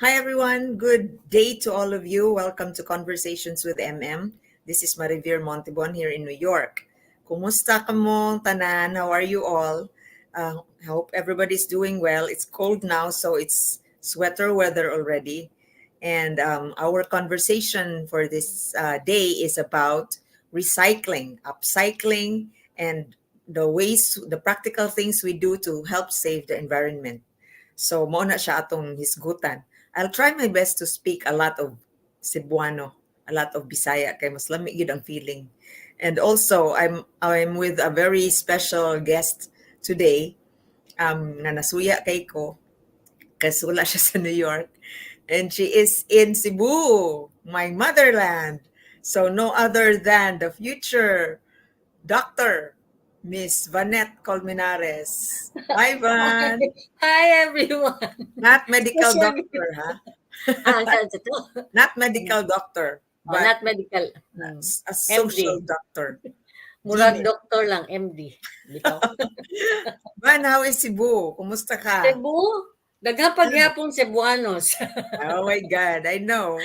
Hi everyone, good day to all of you. Welcome to Conversations with MM. This is Marivir Montibon here in New York. Kumusta ka mo, tanan? How are you all? I hope everybody's doing well. It's cold now, so it's sweater weather already. And our conversation for this day is about recycling, upcycling, and the practical things we do to help save the environment. So, mo na siya atong hisgutan. I'll try my best to speak a lot of Cebuano, a lot of Bisaya, kay mas lamig yun ang feeling. And also, I'm with a very special guest today, na nasuya kay ko, kasi wala siya sa New York. And she is in Cebu, my motherland. So, no other than the future doctor, Miss Vanette Colmenares. Hi, Van. Hi, everyone. Not medical Especially, doctor, ha? saan sa to? Not medical doctor, Oh, but not medical. a social MD. doctor. Murag Genius. doktor lang, MD. Bitaw. Man, how is Cebu? Kumusta ka? Cebu, daghapag-yapong Cebuanos. Oh my God, I know.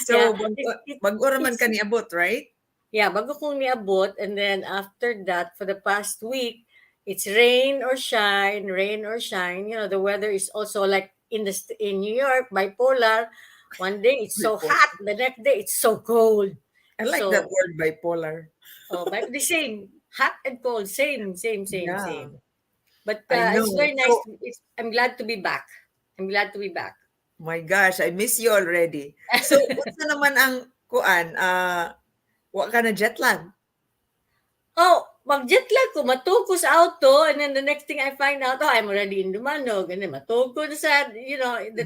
yeah, So, it, bago raman it's, ka niabot, right? yeah, bago kong niabot. And then after that, for the past week, it's rain or shine, rain or shine. The weather is also like in New York, bipolar. One day it's so hot, the next day it's so cold. I like that So, word, bipolar. but the same, hot and cold, Yeah, same. But I it's know. very nice. So, I'm glad to be back. I'm glad to be back. my gosh, I miss you already. So, unsa naman ang kuan? Wa ka na jet lag? Oh, mag-jet lag ko, matug ko sa auto, and then the next thing I find out, I'm already in Dumanog, and then matug ko sa, the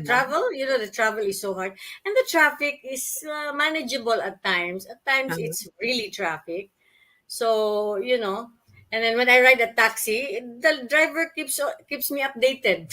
travel is so hard. And the traffic is manageable at times. At times, Uh-huh. it's really traffic. So, and then when I ride a taxi, the driver keeps me updated.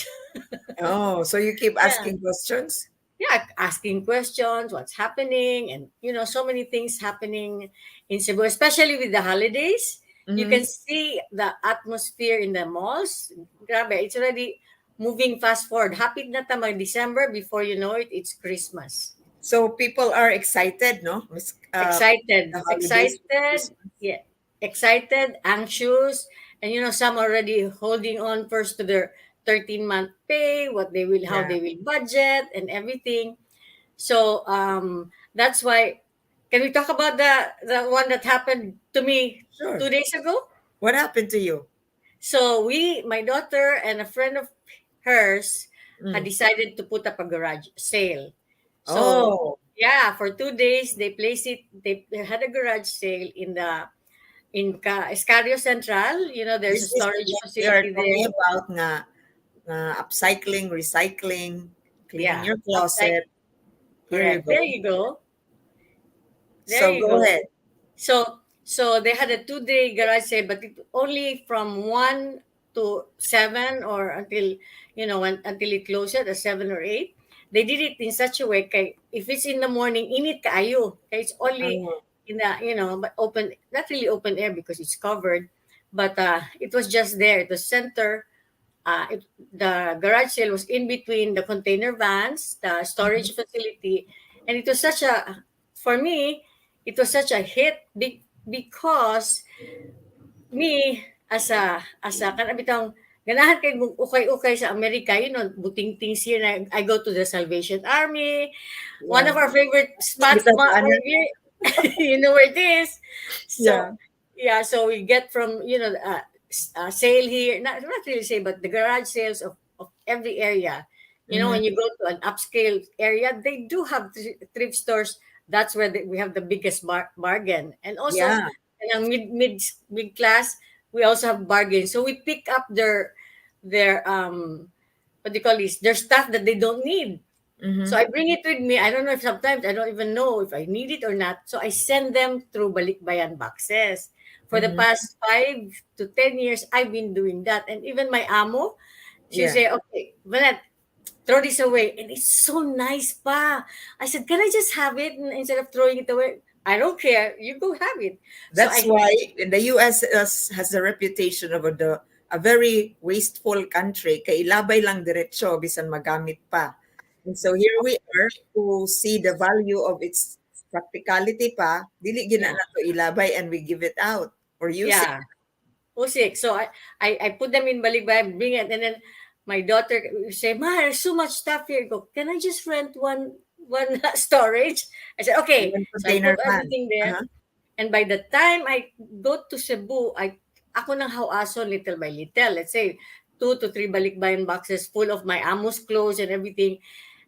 Oh, so you keep yeah. asking questions? Yeah, asking questions, what's happening, and so many things happening in Cebu, especially with the holidays. You Mm-hmm. can see the atmosphere in the malls. Grabe, it's already moving fast forward. Happy na ta mag-December, before you know it, it's Christmas. So people are excited, no? Excited, The holidays, excited, Christmas. yeah, excited, anxious, and some already holding on first to their 13-month pay, how Yeah, they will budget and everything. So that's why. Can we talk about the one that happened to me sure. 2 days ago? What happened to you? So my daughter and a friend of hers had Mm. decided to put up a garage sale. So Oh, yeah, for 2 days they placed it. They had a garage sale in Escario Central. There's a this is storage what we are facility talking there. about nga upcycling, recycling, cleaning Yeah, your upside. closet. Here you Correct. There go. you go. There So you go go. ahead. So they had a 2 day garage sale, but only from 1 to 7, or until it closed at 7 or 8. They did it in such a way, if it's in the morning, init kaayo. Kay it's only Oh, in the but open, not really open air because it's covered, but it was just there. The center. The garage sale was in between the container vans, the mhm. storage facility, and it was for me, it was such a hit because me as a kanabitang ganahan kay ukay-ukay sa Amerika, buting things here na I go to the Salvation Army. One of Yeah. our favorite spots, Kita ano? you know where it is. So Yeah. yeah, so we get from sale here, not really sale, but the garage sales of every area. Hmm. When you go to an upscale area, they do have thrift stores. That's where we have the biggest bargain, and also Yeah. in a mid class, we also have bargains. So we pick up their what do you call this, their stuff that they don't need. So Hmm. I bring it with me. I don't know if sometimes I don't even know if I need it or not. So I send them through balikbayan boxes. For the Hmm. past 5 to 10 years, I've been doing that. And even my amo, she'll Yeah. say, okay, Vanette, throw this away. And it's so nice pa. I said, can I just have it instead of throwing it away? I don't care. You go have it. So That's why the US has the reputation of a very wasteful country. Kay ilabay lang diretso bisan magamit pa. And so here we are to see the value of its practicality pa. Dili gina Yeah. na to ilabay and we give it out or use it. Yeah. Usik. So I put them in balikbayan, bring it, and then my daughter will say, "Ma, there's so much stuff here." I go, "Can I just rent one storage?" I said, "Okay." One So I container put man. everything there. Uh-huh. And by the time I go to Cebu, ako nang hawaso little by little. Let's say 2 to 3 balikbayan boxes full of my amos clothes and everything.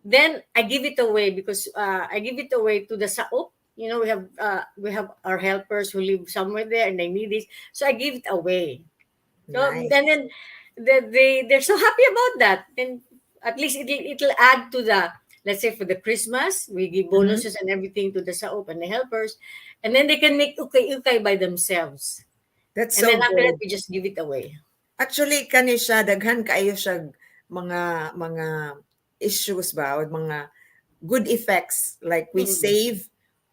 Then I give it away because I give it away to the saop. You know, we have our helpers who live somewhere there and they need this. So I give it away. So Nice. then they're so happy about that. And at least it'll add to the, let's say for the Christmas, we give Mhm. bonuses and everything to the saop and the helpers, and then they can make ukay by themselves. That's And then so after that, good. we just give it away. Actually kani siya daghan kaayo siya mga issues ba o mga good effects like Mm-mm.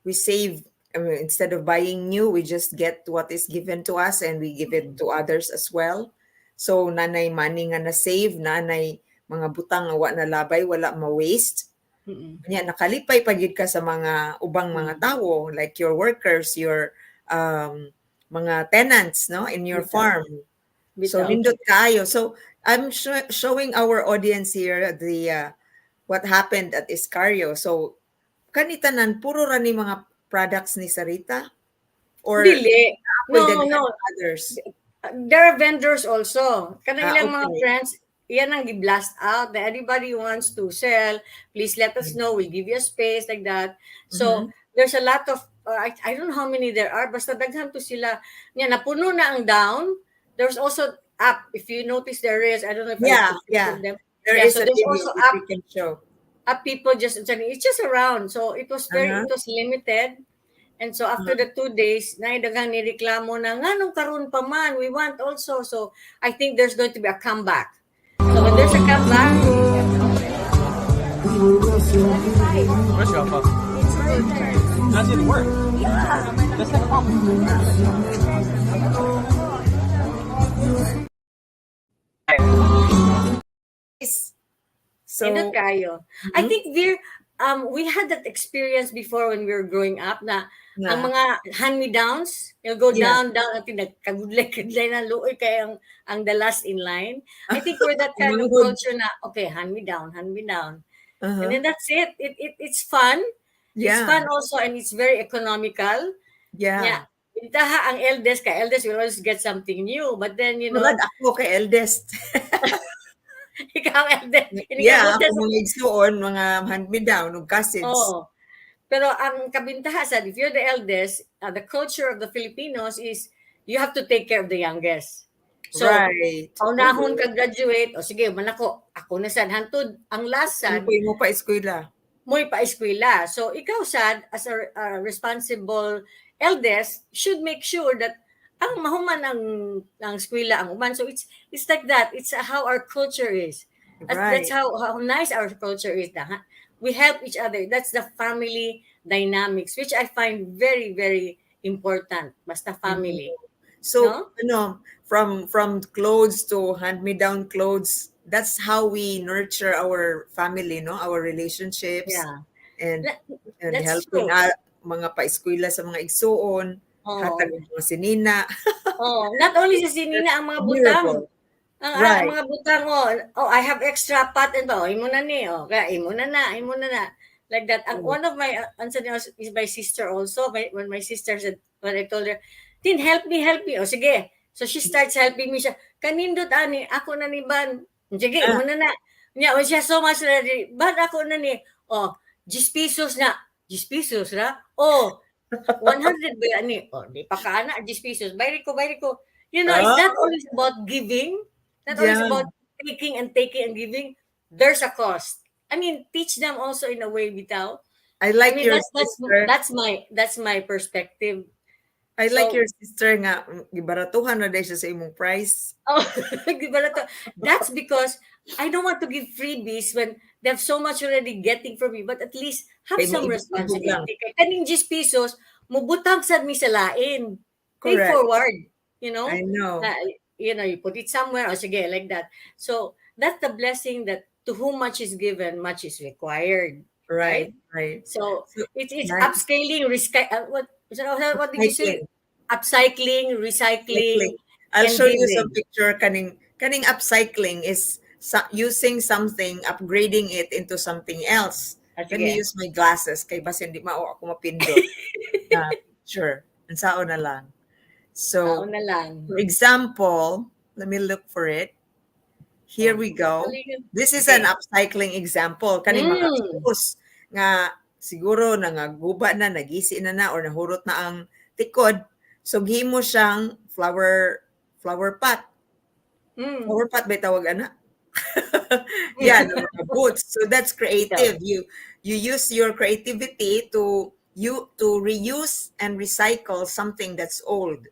we save instead of buying new we just get what is given to us and we give it Mm-mm. to others as well. So nanay money nga na save, nanay mga butang nga wa na labay wala ma-waste. Mm-mm. Nya nakalipay pa gyud ka sa mga ubang mga Mm. tawo like your workers, your mga tenants no in your Bitaw. farm. So Bitaw. nindot kaayo. So I'm showing our audience here the what happened at Iscario. So kanitanan puro ra ni mga products ni Sarita or Dili. apoy No, daghan no. others. There are vendors also. Kana ilang mga Okay. friends, yan ang gi-blast out na anybody who wants to sell, please let us know. We'll give you a space like that. So, Mhm. there's a lot of, I don't know how many there are, basta daghan to sila. Yan, napuno na ang down. There's also app. If you notice there is, I don't know if I Yeah, took picture yeah. of them. There Yeah, is so a there's video also that we can show. app people just, it's just around. So, Uh-huh. it was limited. And so after Uh-huh. the 2 days, naidagang nireklamo na nga nung karon pa man, we want also. So I think there's going to be a comeback. So when there's a comeback, Where's your phone? That didn't work. That's the problem. nindot So kayo. I mhm. think we had that experience before when we were growing up na ang Na mga hand-me-downs, you'll go yeah. down, at nagkagudlay-kudlay na luoy kay ang the last in line. I think we're that kind of Manghud. culture na, okay, hand-me-down, hand-me-down. And Uh-huh. then that's it. It's fun. It's Yeah. fun also and it's very economical. Yeah. Yeah. Bintaha ang eldest will always get something new. But then, Murag ako kay eldest. ikaw eldest, Yeah, inigabutan ako sa, mga igsuon, mga hand-me-down ug cousins. oo. Pero ang kabintaha sa, if you're the eldest, the culture of the Filipinos is you have to take care of the youngest. So, Right. paunahon Oo. ka graduate, o sige, manako, ako na sad, hantod, ang last Ano sad, po mo pa eskwela? mo'y pa-eskwela. So, ikaw, sad, as a responsible eldest, should make sure that ang mahuman ang eskwela ang uman. So, it's like that. It's how our culture is. That's Right. how nice our culture is. We help each other. That's the family dynamics, which I find very, very important. Basta Mhm. family. So, No? from clothes to hand-me-down clothes, that's how we nurture our family, no? Our relationships Yeah. and That, and that's helping true. mga paeskwela sa mga igsuon, hatag Oh, og mga sinina. oh, not only sa sinina ang mga butang. Miracle. Ang Right. mga butang, I have extra pot and imo na ni, kaya imo na na. Like that. One of my answer is my sister also. When my sister said, when I told her, Tin, help me. O sige. So she starts helping me siya. Kanindot ani, ako na ni Ban. Sige, Ah, imo na na. Nya, siya so much ready. Ban ako na ni. 10 pesos na. 10 pesos na? 100 ba yan ni? Di pa ka na, 10 pesos. Bayri ko, bayri ko. It's oh, not always about giving. Not always yeah. about taking and giving. There's a cost. I mean, teach them also in a way, bitaw. I I like mean, your that's that's sister. that's my perspective. I like So, your sister nga gibaratuhan na day siya sa imong price. oh, di ba na to? That's because I don't want to give freebies when they have so much already getting from me, but at least have Kay some maibog lang. responsibility. Kay kaning 10 pesos, mubutang sad mi sa lain. Pay Correct. forward, I know. na, you put it somewhere, o sige, like that. So, that's the blessing that to whom much is given, much is required, Right, right? right. So So it's nice. upscaling, what did you say? Upcycling. Upcycling, Upcycling. recycling, I'll and show you some giving. picture. Kaning upcycling is using something, upgrading it into something else. Let me Sige, use my glasses kay basi hindi mao ako mapindot na picture. Ang sao na lang. tao So, na lang. for example, let me look for it. Here Oh, we go. galing. This is an Okay. upcycling example. Kaning mga Mm. shoes nga siguro nangaguba na, nagisi na or nahurot na ang tikod. So gihimo siyang flower pot. Mm. Flower pot ba tawag ana? Yeah, the mga boots. So that's Ikaw. creative. You use your creativity to reuse and recycle something that's old.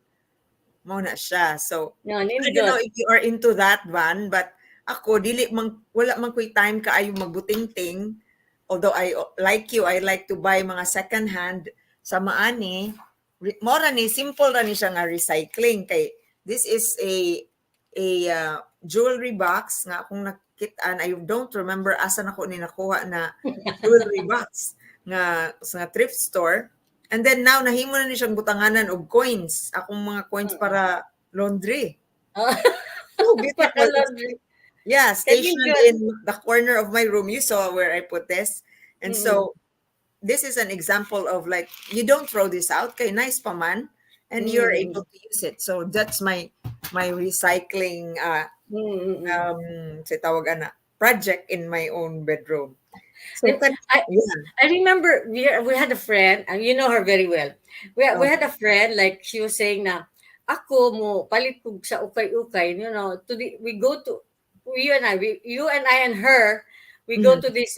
Mao na siya. So, No, I don't know nindot. if you are into that one, but ako dili man wala man ko'y time kaayo magbuting-ting. Although like you, I like to buy mga second hand sa maani. Mao ra ni simple ra ni siya nga recycling kay this is a jewelry box nga akong nakitaan. I don't remember asa nako ni nakuha na jewelry box nga thrift store. And then now nahimo na ni siyang butanganan og coins, akong mga coins Mm. para laundry. Oh, So para beautiful. laundry. Yeah, stationed Kanindot. in the corner of my room. You saw where I put this. And Mm. so this is an example of like you don't throw this out kay nice pa man and you're Mm. able to use it. So that's my recycling Mm. sa tawag ana project in my own bedroom. So And yeah. I remember we had a friend, and you know her very well. We Oh, had a friend, like she was saying na, ako mo palit kog sa ukay-ukay, we go to, you and I and her, we go mhm, to this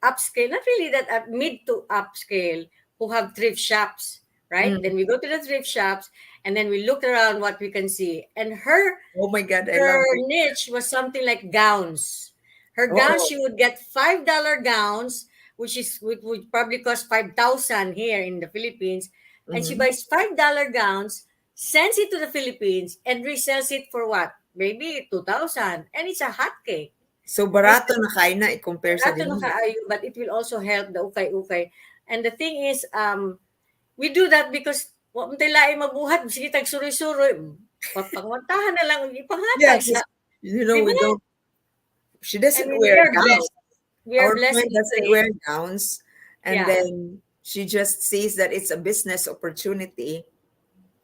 upscale, not really that mid to upscale, who have thrift shops, right? mm. Then we go to the thrift shops, and then we look around what we can see. And her Oh my God, I her love it. niche was something like gowns. Her gowns, Oh, she would get $5 gowns, which would probably cost 5,000 here in the Philippines, and she mhm. buys $5 gowns, sends it to the Philippines, and resells it for what? Maybe 2,000, and it's a hot cake. So And barato na kay na i-compare sa rato na dinhi. kaayo, but it will also help the ukay-ukay. And the thing is, we do that because wa man tay lain mabuhat, sige tag suroy-suroy, pangwantahan na lang Yeah, ipanghatag sa, because di we ba? don't. She And doesn't we wear are gowns. blessed. We are Our blessed friend in a doesn't place. wear gowns, and Yeah, then she just sees that it's a business opportunity.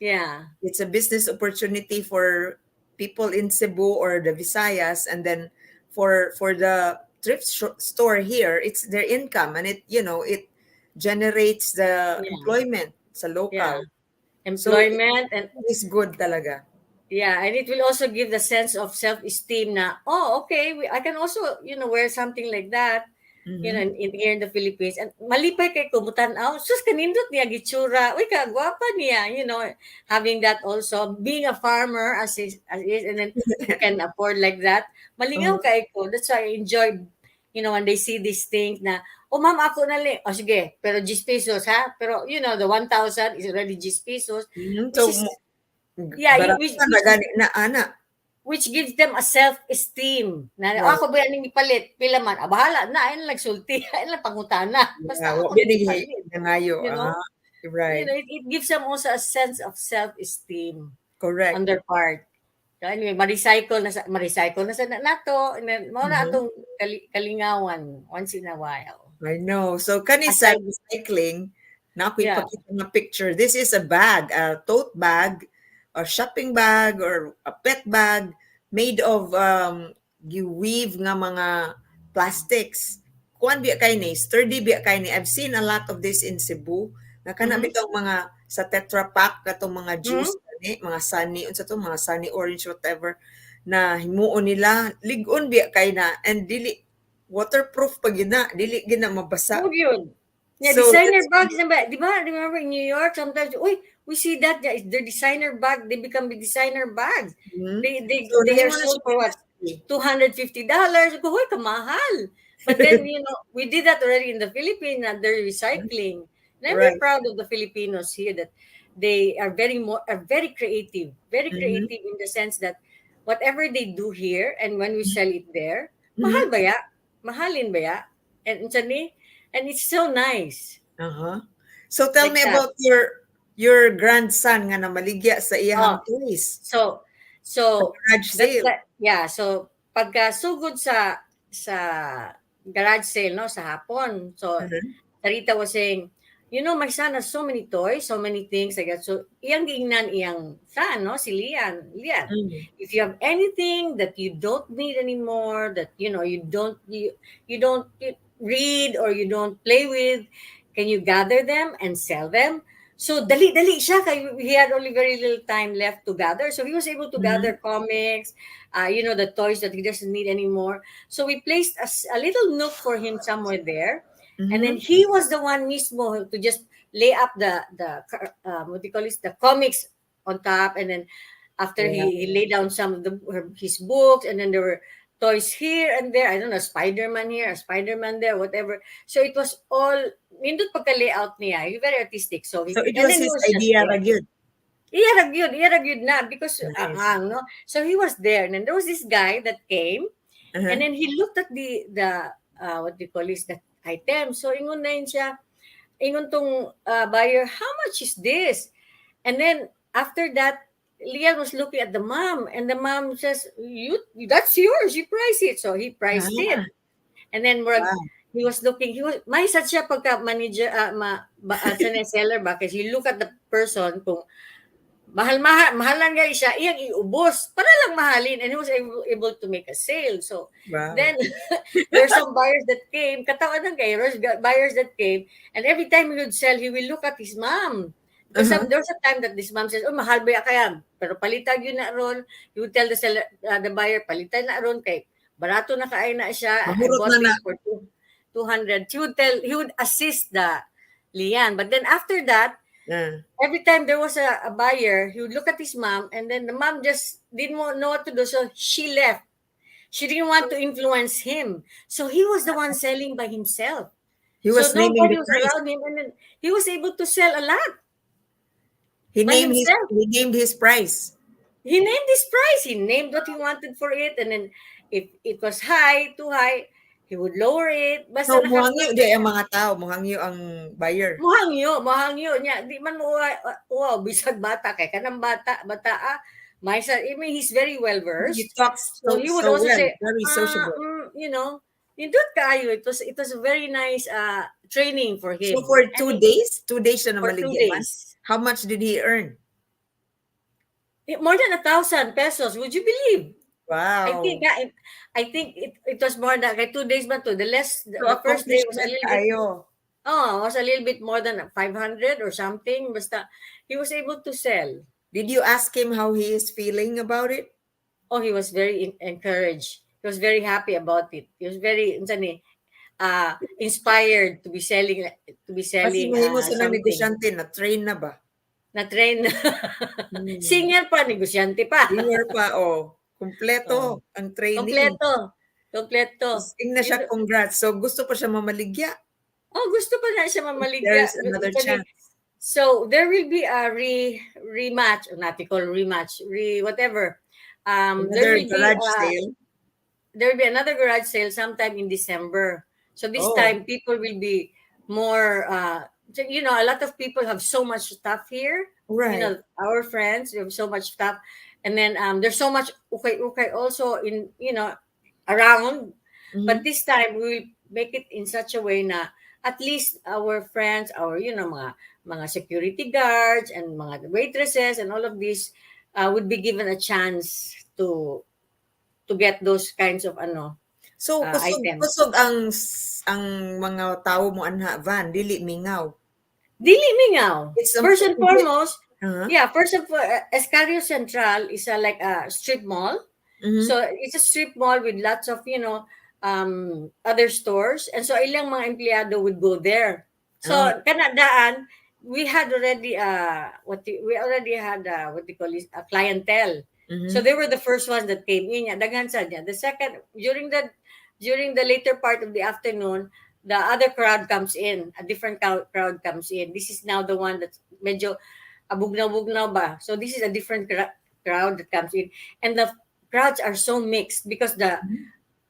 yeah, It's a business opportunity for people in Cebu or the Visayas, and then for the store here, it's their income, and it generates the yeah, employment sa yeah. local. So Employment, and it's good talaga. yeah, and it will also give the sense of self-esteem na, oh, okay, I can also, wear something like that, Mhm. here in the Philippines. And malipay kay kumutan-aw, sus kanindot niya gitsura. Uy, kagwapa niya, having that also, being a farmer as is, and then you can afford like that. Malingaw Uh-huh. kay ko. That's why I enjoy, when they see these things na, oh, ma'am, ako na lang. Oh, sige, pero 10 pesos, ha? Pero, the 1,000 is already 10 pesos, Mhm. So which is, yeah, barato na gani na ana. which gives them a self-esteem. Na, oh, Right. ako ba yung ipalit? Pila man? Ah, bahala na. Ayun lang sulti. Ayun lang pangutana. Yeah, Basta wa ako nang binigay ipalit. nangayo. You know? Right. It gives them also a sense of self-esteem on Correct. their part. So anyway, ma-recycle na sa nato. And then, mo na Mhm. atong kalingawan once in a while. I know. So kani sa Aside, recycling, na ako'y yeah. pakita nga picture. This is a bag, a tote bag, or shopping bag, or a pet bag made of you weave nga mga plastics. Kuan biya kay ni, sturdy biya kay ni. I've seen a lot of this in Cebu. Nga kana Mm-hmm. bitong mga sa Tetra Pak katong mga Mm-hmm. juice gani, mga sunny unsa to, mga sunny orange whatever na himuon nila ligon biya kay na and dili waterproof pa gyud na, dili gyud na mabasa. Oh, yun. Yeah, So designer that's bags na ba? Di ba? Remember in New York, sometimes, uy, we see that, yeah, the designer bag, they become the designer bags. mhm. They they So they are nahimo na sold siya for what? industry. $250. Ko, hoy, kamahal. But then, we did that already in the Philippines, and they're recycling. And I'm very Right. proud of the Filipinos here that they are very creative Mhm. in the sense that whatever they do here, and when we sell it there, Mahal Mhm. ba ya? Mahalin ba ya? And it's so nice. Uh-huh. So tell Like me that. about your grandson nga namaligya sa iyahang Oh, toys so sa so garage that, sale. that yeah, so pagka sugod sa garage sale no sa hapon. So Uh-huh. Sarita was saying, my son has so many toys, so many things like that. So iyang giingnan iyang son, no, si Lian. Mm. If you have anything that you don't need anymore, that you don't read or you don't play with, can you gather them and sell them? So dali siya kay he had only very little time left to gather. So he was able to Mhm. gather comics, the toys that he doesn't need anymore. So we placed a little nook for him somewhere there, and then Mhm. he was the one mismo to just lay up the what do you call it, the comics on top, and then after he Wow. laid down some of his books, and then there were toys here and there. I don't know, Spider-Man here, a Spider-Man there, whatever. So it was all nindot pagka-layout niya. He's very artistic. So So it and was then he his was just idea ra there. gyud. Iya ra gyud na because Nice. no. So he was there, and then there was this guy that came, and Uh-huh. then he looked at the what do you call this, the item. So ingon na yun siya, ingon tong buyer, how much is this? And then after that, Lian was looking at the mom, and the mom says, "You, that's yours. You price it." So he priced Ah, it, and then wow. he was looking. He was may sad siya pagka manager, sa seller ba? Kasi he look at the person kung mahalan guys siya, iyang iubos para lang mahalin, and he was able to make a sale. So Wow. then there are some buyers that came, katawan ng kairos, buyers that came, and every time he would sell, he will look at his mom. Because Uh-huh. there was a time that this mom says, oh, mahal ba kaya? Pero palitag yun na ron. He would tell the buyer, palitan na ron kay barato na kaay na siya. I Mahurot na bought na. this for 200. He would assist the Lian. But then after that, Ah. every time there was a buyer, he would look at his mom, and then the mom just didn't know what to do. So she left. She didn't want to influence him. So he was the one selling by himself. He So was naming nobody the was price. around him. And then he was able to sell a lot He by named his himself. he named his price. He named his price. He named what he wanted for it. And then if it was too high, he would lower it. So Basta muhangyo nakakuha di ang siya. mga tao, muhangyo ang buyer. Mahangyo niya. Di man mo, wow, bisag bata kay kanang bata, I mean, he's very well He versed. talks So he would so also well, say, very sociable. nindot kaayo. It was a very nice training for So him. for And 2 days siya for two namaligya man. days. How much did he earn? More than 1,000 pesos. Would you believe? I think Wow. I, I think it was more than like 2 days, but the less So the first day was a accomplishment little bit. kayo. Oh, was a little bit more than 500 or something. Basta he was able to sell. Did you ask him how he is feeling about it? Oh, he was very encouraged. He was very happy about it. He was very inspired to be Kasi selling mahimo sa nang something. negosyante na train na ba? Na train. Hmm. Singer pa, negosyante pa. Singer pa oh. Oh, Kumpleto ang training. kompleto. Kompleto. Sing na siya, congrats. So gusto pa siya mamaligya. Oh, gusto pa na siya mamaligya. There's another Kani- chance. So there will be a rematch, or not call rematch, whatever. There Another will be garage sale. another garage sale sometime in December. So this Oh, time people will be more. A lot of people have so much stuff here. right. Our friends, we have so much stuff, and then there's so much ukay also in around. Mhm. But this time we will make it in such a way na at least our friends, our mga security guards and mga waitresses and all of these would be given a chance to get those kinds of So kusog items. kusog ang mga tao mo anha van dili mingaw. Dili mingaw. It's First and foremost, uh-huh. Escario Central is like a strip mall. Mhm. So it's a strip mall with lots of other stores, and so ilang mga empleyado would go there. So Ah, kanadaan, we already had what they call it, a clientele. So mhm. they were the first ones that came in. Daghan sad niya. The second, during the later part of the afternoon, the other crowd comes in. A different crowd comes in. This is now the one that's medyo abugnaw-bugnaw ba. So this is a different crowd that comes in, and the crowds are so mixed because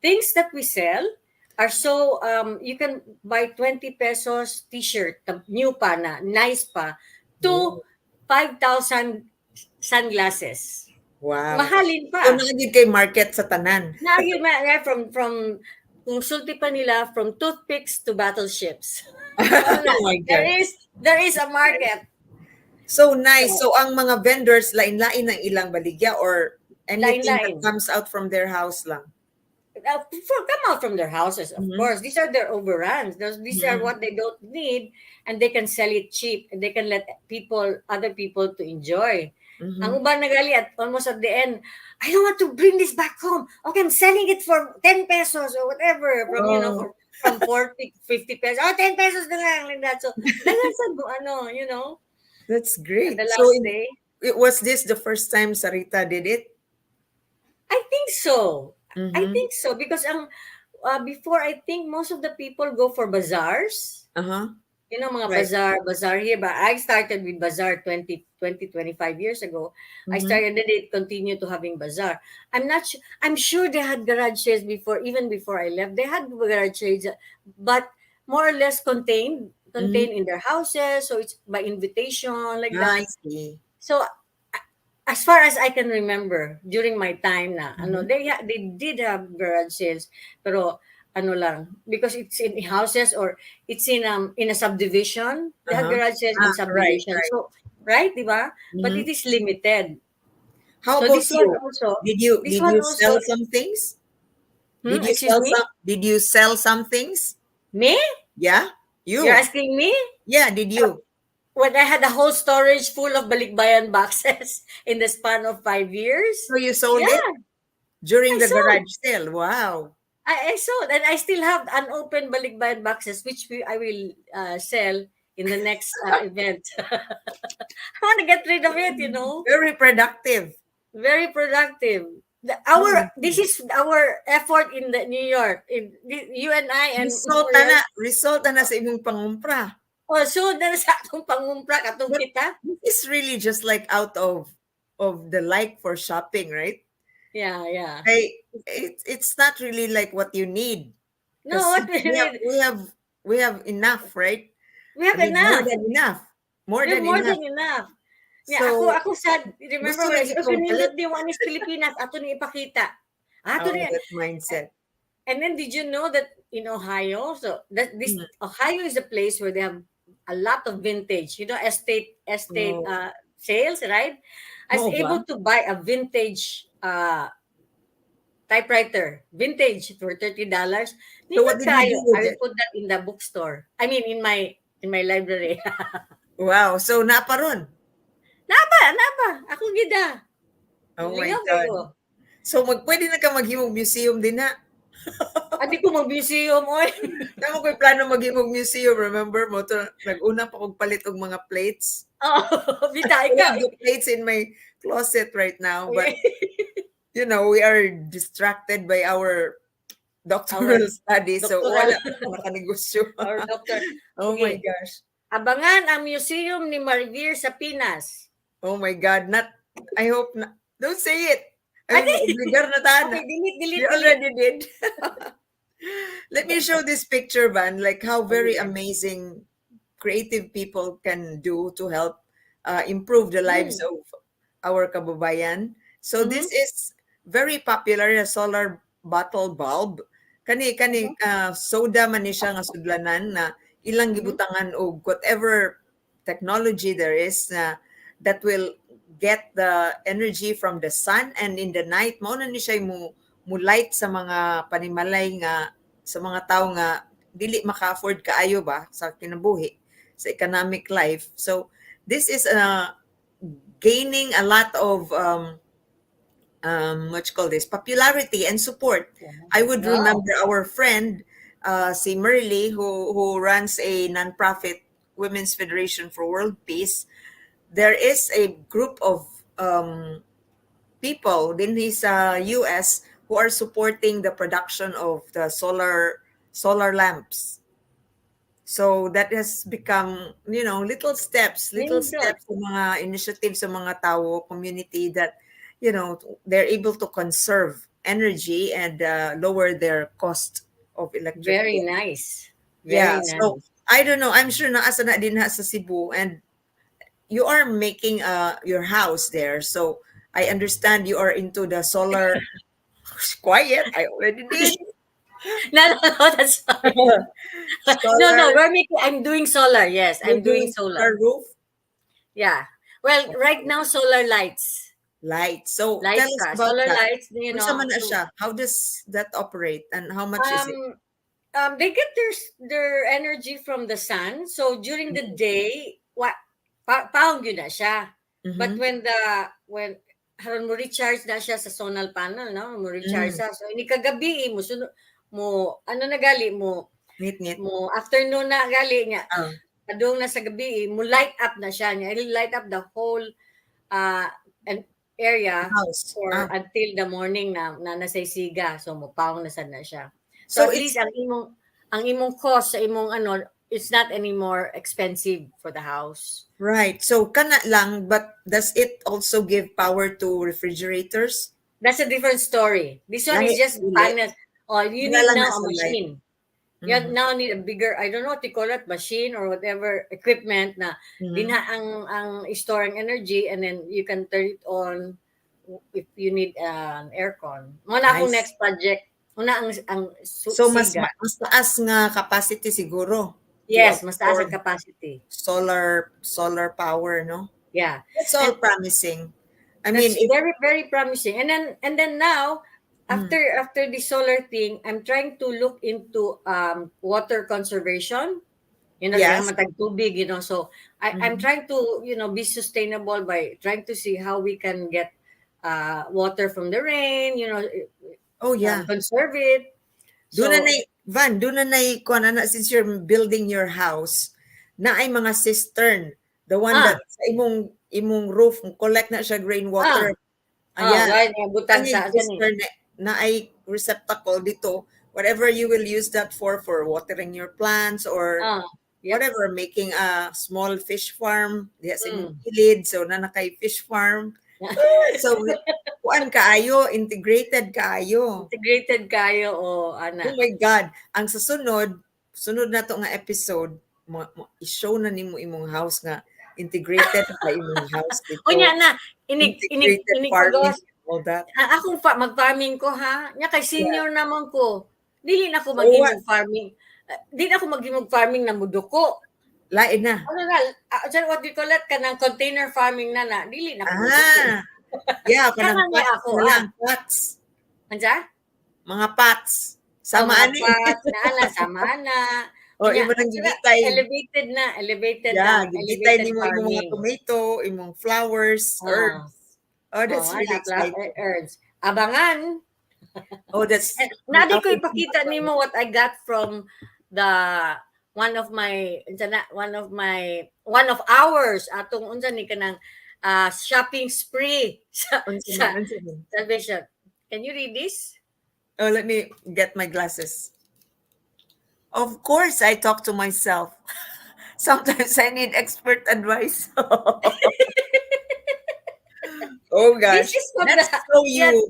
things that we sell are so you can buy 20 pesos t-shirt, new pa na, nice pa, to Oh, 5,000 sunglasses. wow. Mahalin So pa. naagid kay market sa tanan. Na from kung sulti pa nila from toothpicks to battleships. Mao na. Oh my There God. is there is a market. So nice. So, So ang mga vendors, lain-lain ang ilang baligya or anything that line-line. comes out from their house lang. Come out from their houses, of Mhm. course. These are their overruns. These are Mhm. what they don't need, and they can sell it cheap, and they can let other people to enjoy. Ang Mhm. uban nagali at almost at the end, I don't want to bring this back home. Okay, I'm selling it for 10 pesos or whatever from, Oh, from 40, 50 pesos. Oh, 10 pesos na lang, like that. So, nagasan mo, that's at the great. So last day. was this the first time Sarita did it? I think so. I Mhm. think so because before I think most of the people go for bazaars. Uh-huh. Mga Right. bazaar here. But I started with bazaar 25 years ago. I Mhm. started, then it continued to having bazaar. I'm not sure. I'm sure they had garage sales before, even before I left. They had garage sales, but more or less Mhm. contained in their houses. So it's by invitation, like I that. see. So as far as I can remember during my time na Mhm. they did have garage sales, pero lang, because it's in houses or it's in a subdivision. They have Uh-huh. garage sales in Ah, right, subdivision, right. so right, di ba? But Mhm. it is limited. How So about this one you? also Did you this did one you also sell some things? excuse me, Did you sell some things? me, Yeah? you're You. asking me. Yeah, did you? When I had a whole storage full of balikbayan boxes in the span of 5 years. So you sold it Yeah, during I the sold. garage sale. Wow. I sold, and I still have unopened balikbayan boxes, which I will sell in the next event. I want to get rid of it. Very productive. Very productive. Oh my This God. is our effort in the New York. You and I and Muriel. Result na sa imong pangumpra. Oh, so na sa atong pangumpra katong But kita. it's really just like out of the like for shopping, right? Yeah, yeah. It's not really like what you need No, because what we need, we have enough, right? we I have mean, more enough. than enough. More We have than more enough. than enough. Yeah, So, ako sad. Remember gusto when I lagi said, okay, kong palit. nindot di one is Pilipinas, ato ni ipakita. Ato Oh, ni. that mindset. And then did you know that in Ohio, so that this Mm. Ohio is a place where they have a lot of vintage, estate Oh, sales, right? I was oh ba? able to buy a vintage typewriter, vintage for $30. So what Nindot did you kayo. do I with will it? put that in the bookstore. I mean in my library. Wow. So naparon. Napa. Ako gida. Oh my Lingaw God. kayo. So pwede na ka maghimog museum din na. Adi ko mag-museum, oy. Tama ko'y plano maghimog museum. Remember mo to, nag-una pa kong palit og mga plates. Oh, bita, I ikaw. have the plates in my closet right now, but Okay. we are distracted by our Our doctoral study. So doctoral wala pa makanegosyo. or doctor. Oh my Sige. gosh. Abangan ang museum ni Marivir sa Pinas. Oh my God. I hope not. Don't say it. I Adi. mean, obligar na tana. Okay, delete. You already did. Let me show this picture, Van, like how very Okay. amazing creative people can do to help improve the lives Mm. of our kababayan. So Mm-hmm. this is very popular, a solar bottle bulb. Kani soda man ni siya nga sudlanan na ilang Mm-hmm. gibutangan og whatever technology there is na that will get the energy from the sun, and in the night mao na ni siya mo light sa mga panimalay nga sa mga tao nga dili maka-afford kaayo ba sa kinabuhi sa economic life. So this is gaining a lot of what you call this, popularity and support. I would Wow. remember our friend si Merly, who runs a nonprofit Women's Federation for World Peace. There is a group of people in his US who are supporting the production of the solar lamps. So that has become, little Nindot. steps sa mga initiatives sa mga tao, community that, they're able to conserve energy and lower their cost of electric Very bill. nice. Yeah, Very so nice. I don't know. I'm sure naasa na din ha sa Cebu, and you are making your house there. So I understand you are into the solar. Quiet. I already did. No, that's fine. No, Solar. no, I'm doing solar. Yes, You're I'm doing doing solar. solar roof. Yeah. Well, right now, solar lights. Light. So tell Lights us ka. about Solar that. lights, Unsa man na siya? How does that operate and how much is it? um, they get their energy from the sun. So during the day, pound yun na siya. But Mm-hmm. when haron mo recharge na siya sa solar panel, no? Mo recharge Mm. sa. So ini kagabi mo ano na gali Neat, neat. mo afternoon na gali niya. Oh, Kadung na sa gabi mo light up na siya niya. It'll light up the whole uh an area house. for Ah. until the morning na nasaisiga. So mopawong na sad na siya. So So at it's least ang imong cost sa imong ano, it's not anymore expensive for the house. right. So kana lang, but does it also give power to refrigerators? That's a different story. This one Lahi, is just dili. panel. Oh, you Wala need lang now na a sa light. machine. You Mhm. now need a bigger, I don't know what you call it, machine or whatever equipment na Mhm. dinha ang storing energy, and then you can turn it on if you need an aircon. Muna akong Nice. next project. Una ang So siga. mas taas nga capacity siguro to Yes, mas taas ang absorb capacity. solar power, no? Yeah. That's all And promising. I mean, that's if very, very promising. And then now, mm, after the solar thing, I'm trying to look into water conservation. You know, yes, matag tubig, you know. So I'm mhm. trying to, be sustainable by trying to see how we can get water from the rain, Oh yeah. conserve it. Doon na So nay Van, doon na nay kuan na since you're building your house, na ay mga cistern, the one ah that sa imong roof collect na siya ah rainwater. Ayan. why na butang Kanyang sa gani. cistern na ay receptacle dito. Whatever you will use that for watering your plants or Ah, yep. whatever, making a small fish farm diya sa imong Mm. kilid, so na nakay fish farm. So kuan kaayo, integrated kaayo. Integrated kayo o Oh ana. my God. Ang sunod na to nga episode, i-show na nimo imong house nga integrated pa imong house Unya dito. na Integrated inig farming pagos. and all that. Akong mag-farming ko ha. Nya kay Yeah. senior naman ko. Dili na ako So what? maghimog farming. Di na ako maghimog farming na muduko. Lain na. Ano na, what do you call it? Kanang container farming na. Dili na ako muduko. Ah. Yeah, kanang Kana niya pots ako, na lang. Pots. Ansa? Mga pots. Sama Mga ani. pots na ana, sama na. O Unya, imo nang gigitay. elevated Yeah, na, gigitay elevated nimo imong mga farming. tomato, imong flowers, Oh, herbs. Oh, that's really ana, exciting. herbs. Abangan. Oh, that's Nadi ko our ipakita nimo what I got from the one of ours atong unsa ni kanang shopping spree unsa man, unsa man. Salvation. Can you read this? Oh, let me get my glasses. Of course, I talk to myself. Sometimes I need expert advice. Oh gosh, This is from that's the so you.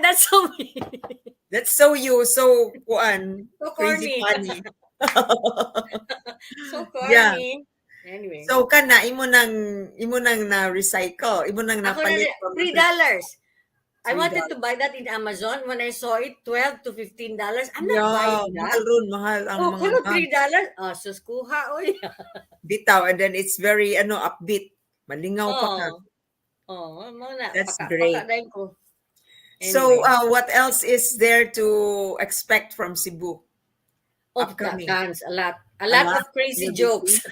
that's so me. That's so you. So kuan, So crazy corny. funny. So Yeah. corny. Anyway. So kana imo nang na recycle, imo nang Ako na napalit from $3. I wanted $3. to buy that in Amazon. When I saw it, $12 to $15. I'm not Yeah, buying that. mahal ron, mahal ang Oh, mga pero mugs. $3? Oh, sus kuha, oy. Bitaw, and then it's very upbeat. Malingaw pa ka. Oh, muna. That's Paka great. dahil ko. So, Anyway. what else is there to expect from Cebu? Upcoming. Tons, a lot. A A lot lot? of crazy You'll be jokes.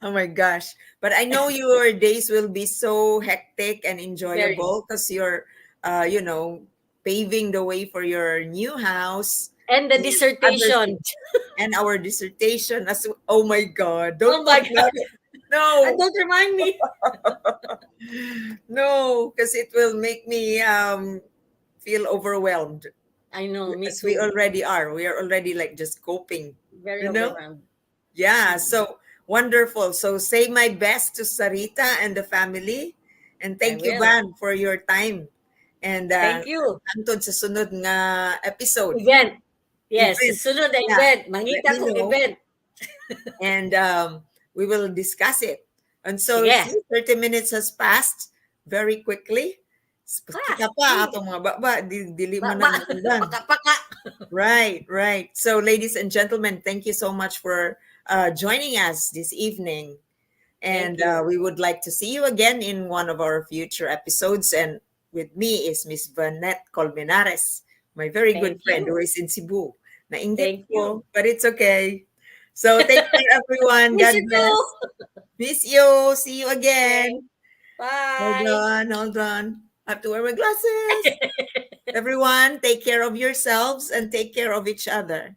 Oh my gosh. But I know your days will be so hectic and Very. enjoyable because you're, paving the way for your new house And the and other dissertation. things. And our dissertation. Oh my God. Don't Oh my talk about God. it. No. Don't remind me. No, because it will make me feel overwhelmed. I know, me As we too. already are. We are already like just coping. Very You know? overwhelmed. Yeah, so wonderful. So say my best to Sarita and the family. And I thank you, will. Van, for your time. And Thank you. hangtod sa sunod nga episode. Event. Yes, Event. susunod na Yeah. event. Let Mangita me kong know. event. And we will discuss it. And so, Sige. see, 30 minutes has passed very quickly. Kita pa atong mga baba, dili man na naundan. Paka-paka. Right, right. So, ladies and gentlemen, thank you so much for joining us this evening. And Thank you. we would like to see you again in one of our future episodes. And with me is Miss Vanette Colmenares, my very good Thank friend you. who is in Cebu. Nainggit Thank ko, but it's okay. So take care, everyone. Miss God you bless. too. Miss you. See you again. Bye. Hold on. I have to wear my glasses. Everyone, take care of yourselves and take care of each other.